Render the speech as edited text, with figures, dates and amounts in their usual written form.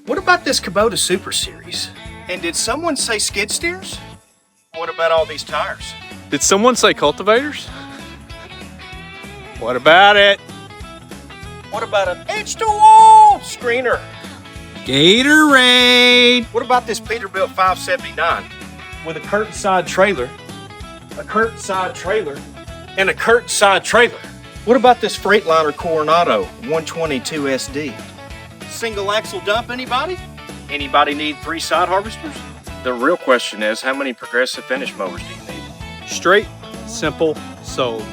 What about this Kubota Super Series? And did someone say skid steers? What about all these tires? Did someone say cultivators? What about it? What about an H2O screener? Gatorade! What about this Peterbilt 579 with a curtain side trailer, a curtain side trailer, and a curtain side trailer? What about this Freightliner Coronado 122 SD? Single axle dump, anybody? Anybody need 3 side harvesters? The real question is, how many progressive finish mowers do you need? Straight, simple, sold.